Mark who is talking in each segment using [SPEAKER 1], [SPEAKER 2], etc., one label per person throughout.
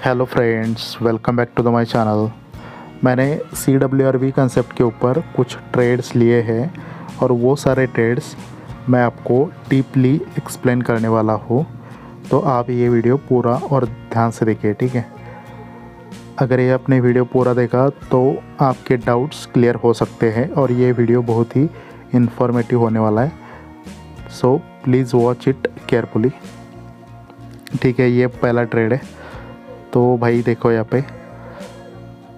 [SPEAKER 1] Hello friends, welcome back to the my channel. मैंने CWRV concept के ऊपर कुछ ट्रेड्स लिए हैं और वो सारे ट्रेड्स मैं आपको डीपली एक्सप्लेन करने वाला हूँ। तो आप ये वीडियो पूरा और ध्यान से देखिए, ठीक है। अगर ये आपने वीडियो पूरा देखा तो आपके डाउट्स क्लियर हो सकते हैं और ये वीडियो बहुत ही इंफॉर्मेटिव होने वाला है। So please watch it carefully, ठीक है। ये पहला ट्रेड है। तो भाई देखो, यहाँ पे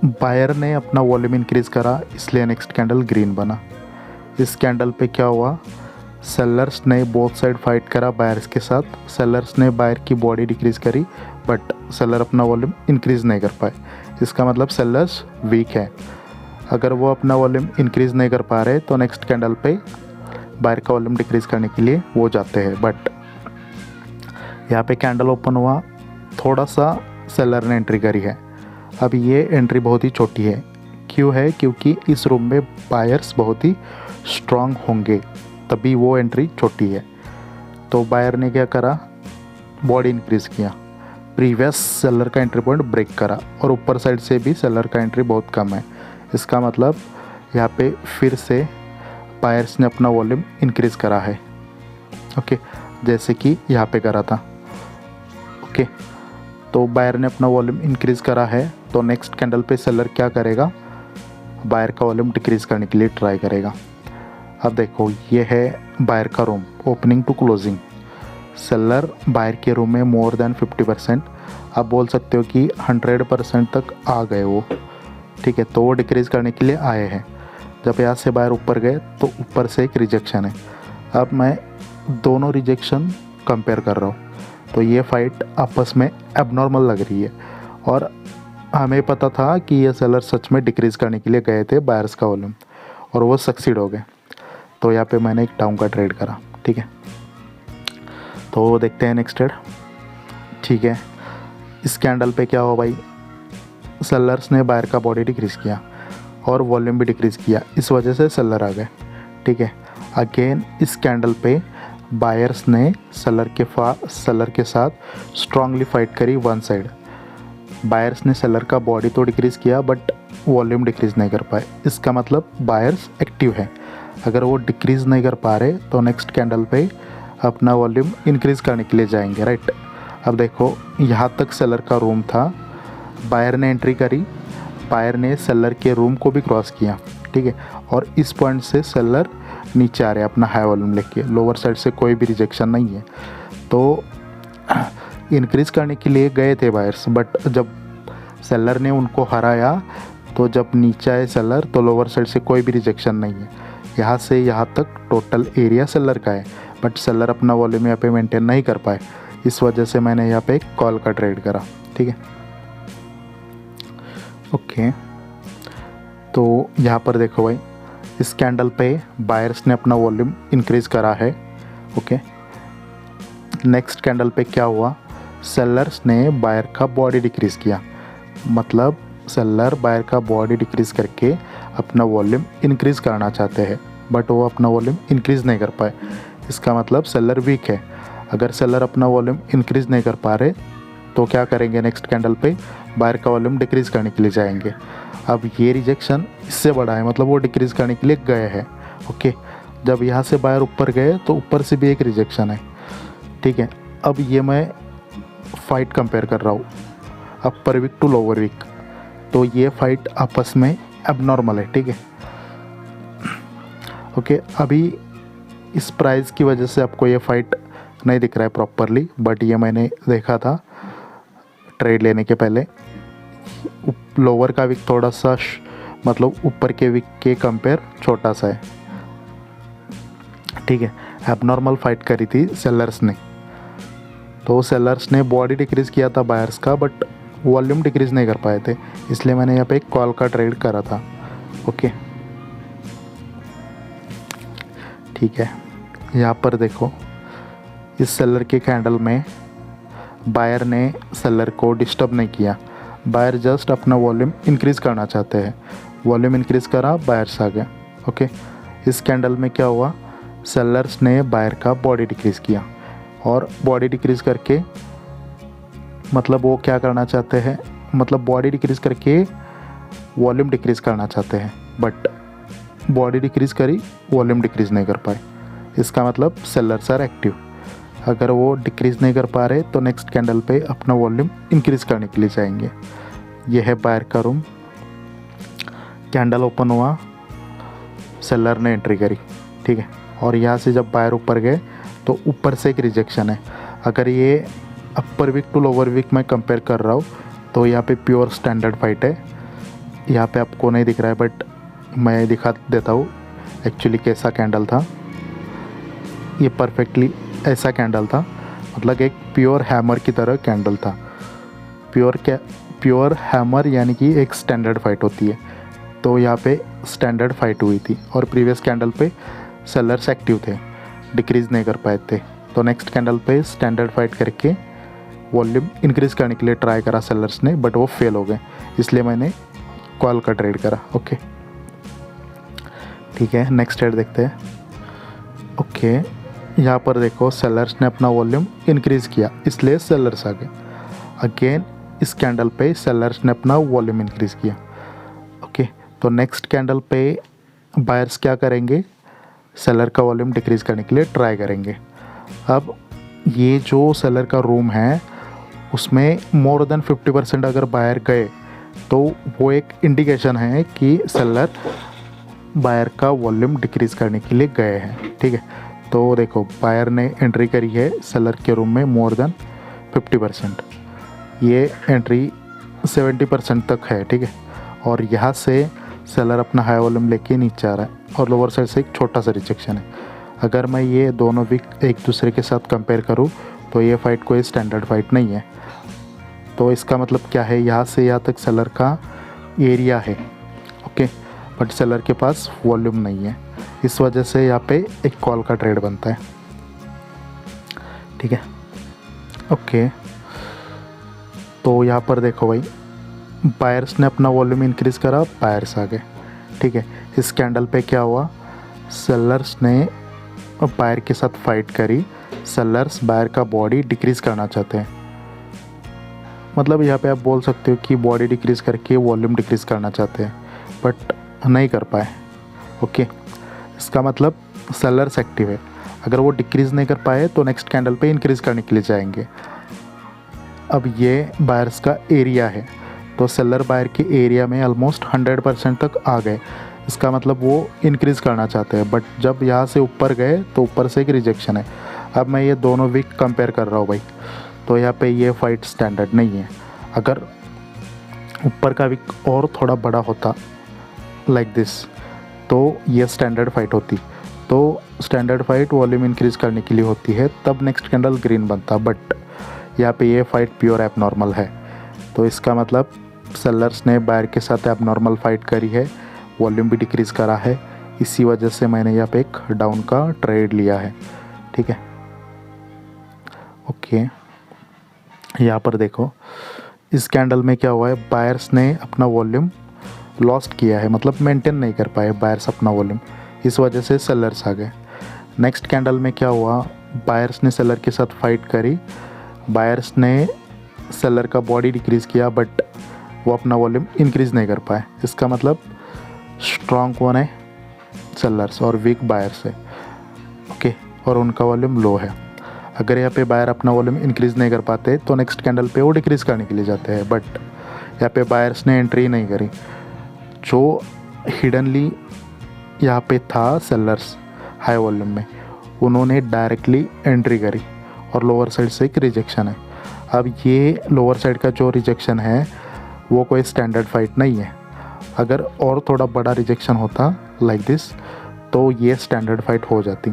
[SPEAKER 1] बायर ने अपना वॉल्यूम इंक्रीज़ करा, इसलिए नेक्स्ट कैंडल ग्रीन बना। इस कैंडल पे क्या हुआ, सेलर्स ने बोथ साइड फाइट करा बायर्स के साथ। सेलर्स ने बायर की बॉडी डिक्रीज़ करी बट सेलर अपना वॉल्यूम इंक्रीज़ नहीं कर पाए। इसका मतलब सेलर्स वीक है। अगर वो अपना वॉल्यूम इंक्रीज़ नहीं कर पा रहे तो नेक्स्ट कैंडल पे बायर का वॉल्यूम डिक्रीज़ करने के लिए वो जाते हैं। बट यहाँ पे कैंडल ओपन हुआ, थोड़ा सा सेलर ने एंट्री करी है। अब ये एंट्री बहुत ही छोटी है। क्यों है? क्योंकि इस रूम में बायर्स बहुत ही स्ट्रांग होंगे, तभी वो एंट्री छोटी है। तो बायर ने क्या करा, बॉडी इंक्रीज़ किया, प्रीवियस सेलर का एंट्री पॉइंट ब्रेक करा और ऊपर साइड से भी सेलर का एंट्री बहुत कम है। इसका मतलब यहाँ पे फिर से बायर्स ने अपना वॉल्यूम इंक्रीज़ करा है, ओके, जैसे कि यहाँ पे करा था, ओके। तो बायर ने अपना वॉल्यूम इंक्रीज़ करा है, तो नेक्स्ट कैंडल पे सेलर क्या करेगा, बायर का वॉल्यूम डिक्रीज़ करने के लिए ट्राई करेगा। अब देखो, ये है बायर का room, opening to closing. Seller buyer के रूम में मोर देन 50%, आप बोल सकते हो कि 100% तक आ गए वो, ठीक है। तो वो डिक्रीज़ करने के लिए आए हैं। जब यहाँ से बायर ऊपर गए तो ऊपर से एक रिजेक्शन है। अब मैं दोनों रिजेक्शन कंपेयर कर रहा हूँ, तो ये फाइट आपस में एबनॉर्मल लग रही है और हमें पता था कि ये सेलर सच में डिक्रीज़ करने के लिए गए थे बायर्स का वॉल्यूम और वो सक्सीड हो गए। तो यहाँ पे मैंने एक डाउन का ट्रेड करा, ठीक है। तो देखते हैं नेक्स्ट ट्रेड, ठीक है। इस कैंडल पे क्या हुआ भाई, सेलर्स ने बायर का बॉडी डिक्रीज़ किया और वॉल्यूम भी डिक्रीज़ किया, इस वजह से सेलर आ गए, ठीक है। अगेन इस कैंडल पे बायर्स ने सेलर के साथ स्ट्रांगली फाइट करी वन साइड। बायर्स ने सेलर का बॉडी तो डिक्रीज़ किया बट वॉल्यूम डिक्रीज़ नहीं कर पाए। इसका मतलब बायर्स एक्टिव है। अगर वो डिक्रीज़ नहीं कर पा रहे तो नेक्स्ट कैंडल पे अपना वॉल्यूम इंक्रीज़ करने के लिए जाएंगे, राइट। अब देखो, यहाँ तक सेलर का रूम था, बायर ने एंट्री करी, बायर ने सेलर के रूम को भी क्रॉस किया, ठीक है। और इस पॉइंट से सेलर नीचे आ रहे हैं अपना हाई वॉल्यूम लेके, लोअर साइड से कोई भी रिजेक्शन नहीं है। तो इंक्रीज़ करने के लिए गए थे बायर्स, बट जब सेलर ने उनको हराया तो जब नीचे आए सेलर तो लोअर साइड से कोई भी रिजेक्शन नहीं है। यहाँ से यहाँ तक टोटल एरिया सेलर का है, बट सेलर अपना वॉल्यूम यहाँ पे मेंटेन नहीं कर पाए। इस वजह से मैंने यहाँ पे एक कॉल का ट्रेड करा, ठीक है, ओके। तो यहाँ पर देखो भाई, इस कैंडल पे बायर्स ने अपना वॉल्यूम इंक्रीज़ करा है, ओके। नेक्स्ट कैंडल पे क्या हुआ, सेलर्स ने बायर का बॉडी डिक्रीज़ किया। मतलब सेलर बायर का बॉडी डिक्रीज़ करके अपना वॉल्यूम इंक्रीज़ करना चाहते हैं बट वो अपना वॉल्यूम इंक्रीज़ नहीं कर पाए। इसका मतलब सेलर वीक है। अगर सेलर अपना वॉल्यूम इंक्रीज़ नहीं कर पा रहे तो क्या करेंगे, नेक्स्ट कैंडल पे बायर का वॉल्यूम डिक्रीज़ करने के लिए जाएंगे। अब ये रिजेक्शन इससे बड़ा है, मतलब वो डिक्रीज़ करने के लिए गए हैं, ओके। जब यहाँ से बायर ऊपर गए तो ऊपर से भी एक रिजेक्शन है, ठीक है। अब ये मैं फाइट कंपेयर कर रहा हूँ, अपर वीक टू लोअर वीक, तो ये फाइट आपस में एबनॉर्मल है, ठीक है, ओके। अभी इस प्राइस की वजह से आपको ये फाइट नहीं दिख रहा है प्रॉपरली, बट ये मैंने देखा था ट्रेड लेने के पहले। लोअर का विक थोड़ा सा मतलब ऊपर के विक के कंपेयर छोटा सा है, ठीक है। एबनॉर्मल फाइट करी थी सेलर्स ने, तो सेलर्स ने बॉडी डिक्रीज़ किया था बायर्स का बट वॉल्यूम डिक्रीज़ नहीं कर पाए थे, इसलिए मैंने यहाँ पे एक कॉल का ट्रेड करा था, ओके, ठीक है। यहाँ पर देखो, इस सेलर के कैंडल में बायर ने सेलर को डिस्टर्ब नहीं किया। बायर जस्ट अपना वॉल्यूम इंक्रीज़ करना चाहते हैं, वॉल्यूम इंक्रीज़ करा, बायर्स आ गए, ओके। इस कैंडल में क्या हुआ, सेलर्स ने बायर का बॉडी डिक्रीज़ किया और बॉडी डिक्रीज़ करके मतलब वो क्या करना चाहते हैं, मतलब बॉडी डिक्रीज़ करके वॉल्यूम डिक्रीज़ करना चाहते हैं, बट बॉडी डिक्रीज़ करी वॉल्यूम डिक्रीज़ नहीं कर पाए। इसका मतलब सेलर्स आर एक्टिव। अगर वो डिक्रीज़ नहीं कर पा रहे तो नेक्स्ट कैंडल पे अपना वॉल्यूम इंक्रीज़ करने के लिए जाएंगे। ये है बायर का रूम। कैंडल ओपन हुआ, सेलर ने एंट्री करी, ठीक है। और यहाँ से जब बायर ऊपर गए तो ऊपर से एक रिजेक्शन है। अगर ये अपर वीक टू लोअर वीक मैं कंपेयर कर रहा हूँ तो यहाँ पे प्योर स्टैंडर्ड फाइट है। यहाँ पे आपको नहीं दिख रहा है बट मैं दिखा देता हूँ एक्चुअली कैसा कैंडल था। ये परफेक्टली ऐसा कैंडल था, मतलब एक प्योर हैमर की तरह कैंडल था। प्योर हैमर यानी कि एक स्टैंडर्ड फाइट होती है, तो यहाँ पे स्टैंडर्ड फाइट हुई थी। और प्रीवियस कैंडल पे सेलर्स एक्टिव थे, डिक्रीज़ नहीं कर पाए थे। तो नेक्स्ट कैंडल पे स्टैंडर्ड फाइट करके वॉल्यूम इंक्रीज़ करने के लिए ट्राई करा सेलर्स ने, बट वो फेल हो गए, इसलिए मैंने कॉल का ट्रेड करा। ओके, ठीक है, नेक्स्ट ट्रेड देखते हैं। ओके, यहाँ पर देखो सेलर्स ने अपना वॉल्यूम इंक्रीज़ किया, इसलिए सेलर्स आ गए। अगेन इस कैंडल पे सेलर्स ने अपना वॉल्यूम इंक्रीज़ किया। ओके, तो नेक्स्ट कैंडल पे बायर्स क्या करेंगे, सेलर का वॉल्यूम डिक्रीज़ करने के लिए ट्राई करेंगे। अब ये जो सेलर का रूम है उसमें मोर देन 50% अगर बायर गए तो वो एक इंडिकेशन है कि सेलर बायर का वॉल्यूम डिक्रीज़ करने के लिए गए हैं, ठीक है। तो देखो बायर ने एंट्री करी है सेलर के रूम में मोर देन 50%, ये एंट्री 70% तक है, ठीक है। और यहाँ से सेलर अपना हाई वॉल्यूम लेके नीचे आ रहा है और लोअर साइड से एक छोटा सा रिजेक्शन है। अगर मैं ये दोनों वीक एक दूसरे के साथ कंपेयर करूँ तो ये फाइट कोई स्टैंडर्ड फाइट नहीं है। तो इसका मतलब क्या है, यहाँ से यहाँ तक सेलर का एरिया है, ओके, बट सेलर के पास वॉल्यूम नहीं है। इस वजह से यहाँ पे एक कॉल का ट्रेड बनता है, ठीक है। ओके, तो यहाँ पर देखो भाई, बायर्स ने अपना वॉल्यूम इंक्रीज़ करा, बायर्स आ गए, ठीक है। इस कैंडल पे क्या हुआ, सेलर्स ने बायर के साथ फाइट करी। सेलर्स बायर का बॉडी डिक्रीज़ करना चाहते हैं, मतलब यहाँ पे आप बोल सकते हो कि बॉडी डिक्रीज़ करके वॉल्यूम डिक्रीज़ करना चाहते हैं, बट नहीं कर पाए। ओके, इसका मतलब सेलर्स एक्टिव है। अगर वो डिक्रीज़ नहीं कर पाए तो नेक्स्ट कैंडल पे इंक्रीज़ करने के लिए जाएंगे। अब ये बायर्स का एरिया है, तो सेलर बायर के एरिया में ऑलमोस्ट 100% तक आ गए। इसका मतलब वो इंक्रीज़ करना चाहते हैं, बट जब यहाँ से ऊपर गए तो ऊपर से एक रिजेक्शन है। अब मैं ये दोनों वीक कंपेयर कर रहा हूँ भाई, तो यहाँ पे ये फाइट स्टैंडर्ड नहीं है। अगर ऊपर का वीक और थोड़ा बड़ा होता लाइक दिस तो ये स्टैंडर्ड फाइट होती। तो स्टैंडर्ड फाइट वॉल्यूम इंक्रीज़ करने के लिए होती है, तब नेक्स्ट कैंडल ग्रीन बनता, बट यहाँ पे ये फाइट प्योर एबनॉर्मल है। तो इसका मतलब सेलर्स ने बायर के साथ एबनॉर्मल फाइट करी है, वॉल्यूम भी डिक्रीज़ करा है, इसी वजह से मैंने यहाँ पे एक डाउन का ट्रेड लिया है, ठीक है। ओके, यहाँ पर देखो इस कैंडल में क्या हुआ है, बायर्स ने अपना वॉल्यूम लॉस्ट किया है, मतलब मेंटेन नहीं कर पाए बायर्स अपना वॉल्यूम, इस वजह से सेलर्स आ गए। नेक्स्ट कैंडल में क्या हुआ, बायर्स ने सेलर के साथ फाइट करी, बायर्स ने सेलर का बॉडी डिक्रीज़ किया, बट वो अपना वॉल्यूम इंक्रीज़ नहीं कर पाए। इसका मतलब स्ट्रॉन्ग कौन है, सेलर्स, और वीक बायर्स है, ओके, और उनका वॉल्यूम लो है। अगर यहाँ पे बायर अपना वॉल्यूम इंक्रीज़ नहीं कर पाते तो नेक्स्ट कैंडल पे वो डिक्रीज़ करने के लिए जाते हैं, बट यहाँ पे बायर्स ने एंट्री नहीं करी। जो हिडनली यहाँ पे था सेलर्स हाई वॉल्यूम में, उन्होंने डायरेक्टली एंट्री करी और लोअर साइड से एक रिजेक्शन है। अब ये लोअर साइड का जो रिजेक्शन है वो कोई स्टैंडर्ड फाइट नहीं है। अगर और थोड़ा बड़ा रिजेक्शन होता लाइक दिस तो ये स्टैंडर्ड फाइट हो जाती,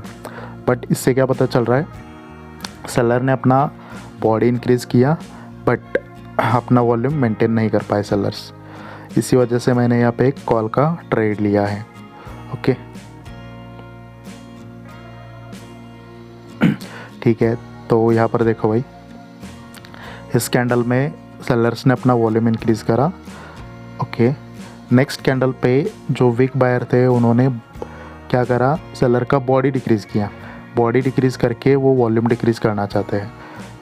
[SPEAKER 1] बट इससे क्या पता चल रहा है, सेलर ने अपना बॉडी इंक्रीज़ किया बट अपना वॉल्यूम मेंटेन नहीं कर पाए सेलर्स, इसी वजह से मैंने यहाँ पे एक कॉल का ट्रेड लिया है, ओके। ठीक है, तो यहाँ पर देखो भाई, इस कैंडल में सेलर्स ने अपना वॉल्यूम इंक्रीज़ करा, ओके। नेक्स्ट कैंडल पे जो वीक बायर थे उन्होंने क्या करा, सेलर का बॉडी डिक्रीज़ किया, बॉडी डिक्रीज़ करके वो वॉल्यूम डिक्रीज़ करना चाहते हैं।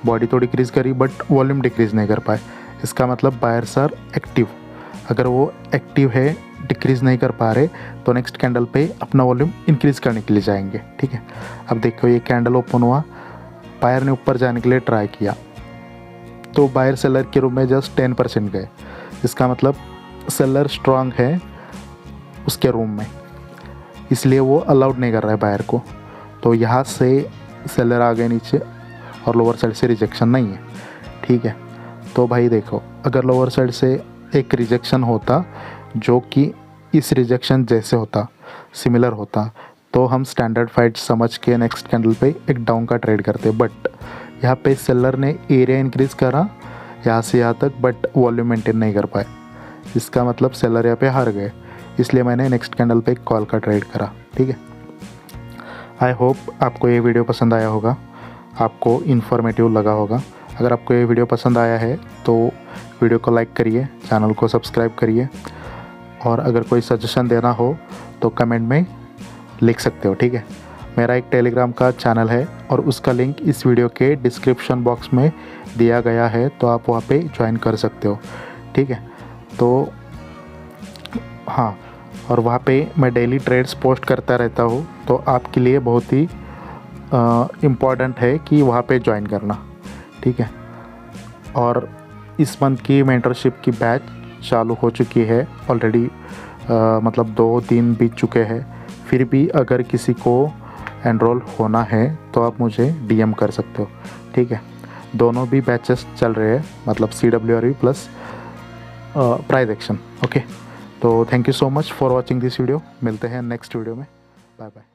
[SPEAKER 1] बॉडी तो डिक्रीज़ करी बट वॉल्यूम डिक्रीज़ नहीं कर पाए। इसका मतलब बायर्स आर एक्टिव। अगर वो एक्टिव है, डिक्रीज़ नहीं कर पा रहे, तो नेक्स्ट कैंडल पे अपना वॉल्यूम इंक्रीज़ करने के लिए जाएंगे। ठीक है, अब देखो ये कैंडल ओपन हुआ, बायर ने ऊपर जाने के लिए ट्राई किया, तो बायर सेलर के रूम में जस्ट 10% गए। इसका मतलब सेलर स्ट्रांग है उसके रूम में, इसलिए वो अलाउड नहीं कर रहा है बायर को। तो यहाँ से सेलर आ गए नीचे और लोअर साइड से रिजेक्शन नहीं है। ठीक है, तो भाई देखो, अगर लोअर साइड से एक रिजेक्शन होता जो कि इस रिजेक्शन जैसे होता, सिमिलर होता, तो हम स्टैंडर्ड फाइट समझ के नेक्स्ट कैंडल पे एक डाउन का ट्रेड करते। बट यहाँ पे सेलर ने एरिया इंक्रीज़ करा यहाँ से यहाँ तक, बट वॉल्यूम मेंटेन नहीं कर पाए। इसका मतलब सेलर यहाँ पे हार गए, इसलिए मैंने नेक्स्ट कैंडल पे एक कॉल का ट्रेड करा। ठीक है, आई होप आपको ये वीडियो पसंद आया होगा, आपको इन्फॉर्मेटिव लगा होगा। अगर आपको ये वीडियो पसंद आया है तो वीडियो को लाइक करिए, चैनल को सब्सक्राइब करिए, और अगर कोई सजेशन देना हो तो कमेंट में लिख सकते हो। ठीक है, मेरा एक टेलीग्राम का चैनल है और उसका लिंक इस वीडियो के डिस्क्रिप्शन बॉक्स में दिया गया है, तो आप वहाँ पे ज्वाइन कर सकते हो। ठीक है, तो हाँ, और वहाँ पे मैं डेली ट्रेड्स पोस्ट करता रहता हूँ, तो आपके लिए बहुत ही इम्पॉर्टेंट है कि वहाँ पे ज्वाइन करना। ठीक है, और इस मंथ की मेंटरशिप की बैच चालू हो चुकी है ऑलरेडी, मतलब 2 दिन बीत चुके हैं। फिर भी अगर किसी को एनरोल होना है तो आप मुझे डीएम कर सकते हो। ठीक है, दोनों भी बैचेस चल रहे हैं, मतलब CWRV plus price action. Okay, तो thank you so much for watching this video. मिलते हैं नेक्स्ट वीडियो में, बाय बाय।